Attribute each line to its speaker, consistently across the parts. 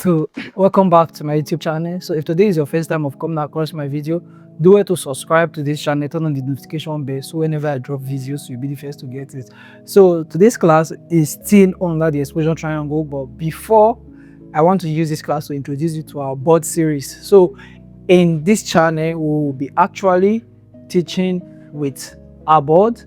Speaker 1: So welcome back to my YouTube channel. So if today is your first time of coming across my video, do it to subscribe to this channel, turn on the notification bell so whenever I drop videos you'll be the first to get it. So today's class is still under the exposure triangle, but before I want to use this class to introduce you to our board series. So in this channel we will be actually teaching with our board.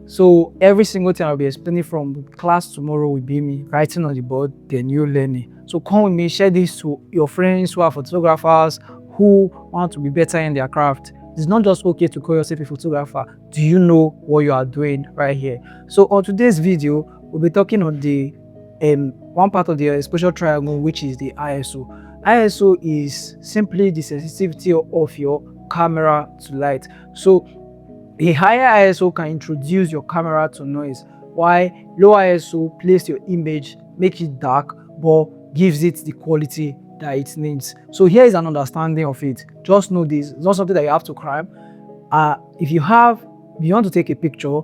Speaker 1: So every single thing I'll be explaining from class tomorrow will be me writing on the board, then you learning. So come with me, share this to your friends who are photographers, who want to be better in their craft. It's not just okay to call yourself a photographer. Do you know what you are doing right here? So on today's video, we'll be talking on the one part of the exposure triangle, which is the ISO. ISO is simply the sensitivity of your camera to light. So a higher ISO can introduce your camera to noise, while low ISO place your image, make it dark, but gives it the quality that it needs. So here is an understanding of it. Just know this, it's not something that you have to cram. If you want to take a picture,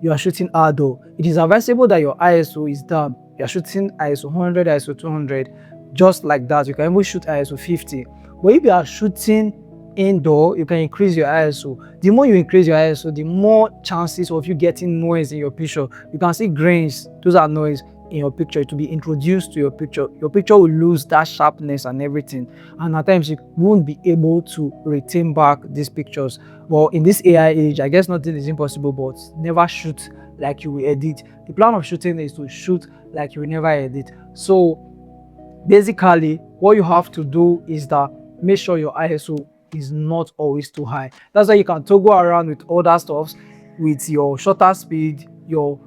Speaker 1: you are shooting outdoor, it is advisable that your ISO is down. You are shooting ISO 100, ISO 200, just like that. You can even shoot ISO 50. But if you are shooting indoor, you can increase your ISO. The more you increase your ISO, the more chances of you getting noise in your picture. You can see grains, those are noise in your picture. To be introduced to your picture will lose that sharpness and everything, and at times you won't be able to retain back these pictures. Well, in this AI age, I guess nothing is impossible, but never shoot like you will edit. The plan of shooting is to shoot like you will never edit. So basically what you have to do is that make sure your ISO is not always too high. That's why you can toggle around with other stuffs, with your shutter speed, your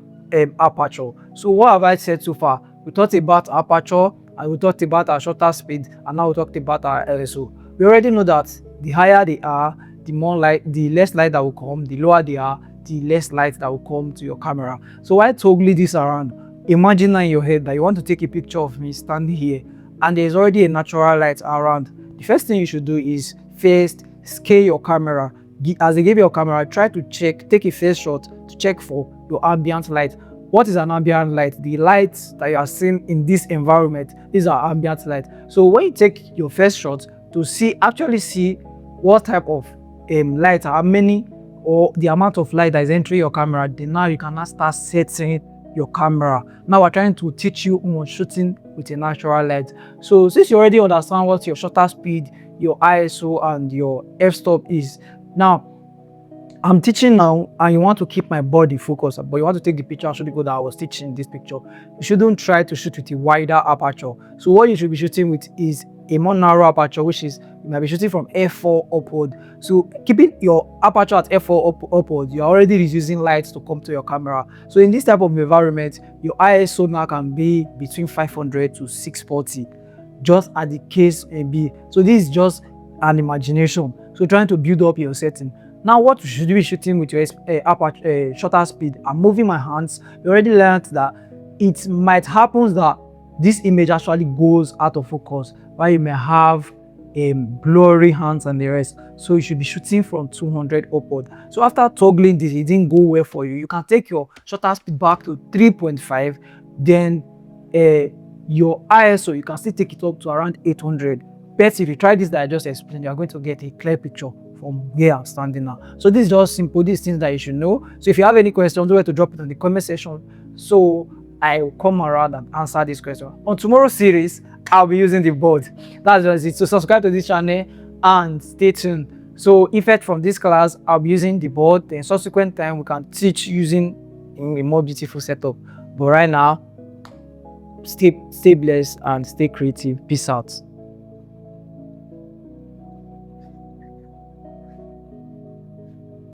Speaker 1: aperture. So what have I said so far? We talked about aperture, and we talked about our shutter speed, and now we talked about our ISO. We already know that the higher they are, the less light that will come. The lower they are, the less light that will come to your camera. So why toggle this around? Imagine in your head that you want to take a picture of me standing here, and there's already a natural light around. The first thing you should do is first scale your camera. As they give you your camera, try to take a face shot to check for your ambient light. What is an ambient light? The lights that you are seeing in this environment, these are ambient light. So when you take your first shot to actually see what type of light, how many or the amount of light that is entering your camera, then now you can now start setting your camera. Now we're trying to teach you on shooting with a natural light. So since you already understand what your shutter speed, your ISO and your f-stop is, now I'm teaching now and you want to keep my body focused, but you want to take the picture and show people that I was teaching this picture. You shouldn't try to shoot with a wider aperture. So what you should be shooting with is a more narrow aperture, which is you might be shooting from f4 upward. So keeping your aperture at f4 upward, you're already reducing light to come to your camera. So in this type of environment, your ISO now can be between 500 to 640, just at the case may be. So this is just an imagination. So trying to build up your setting. Now what should you be shooting with your shutter speed? I'm moving my hands. You already learned that it might happen that this image actually goes out of focus, while you may have blurry hands and the rest. So you should be shooting from 200 upward. So after toggling this, it didn't go well for you, you can take your shutter speed back to 3.5. Then your ISO, you can still take it up to around 800. But if you try this that I just explained, you are going to get a clear picture from where I'm standing now. So this is just simple, these things that you should know. So if you have any questions, don't wait to drop it in the comment section, so I will come around and answer this question. On tomorrow's series, I'll be using the board. That's just it. So subscribe to this channel and stay tuned. So effect from this class, I'll be using the board. Then subsequent time we can teach using a more beautiful setup. But right now, stay blessed and stay creative. Peace out.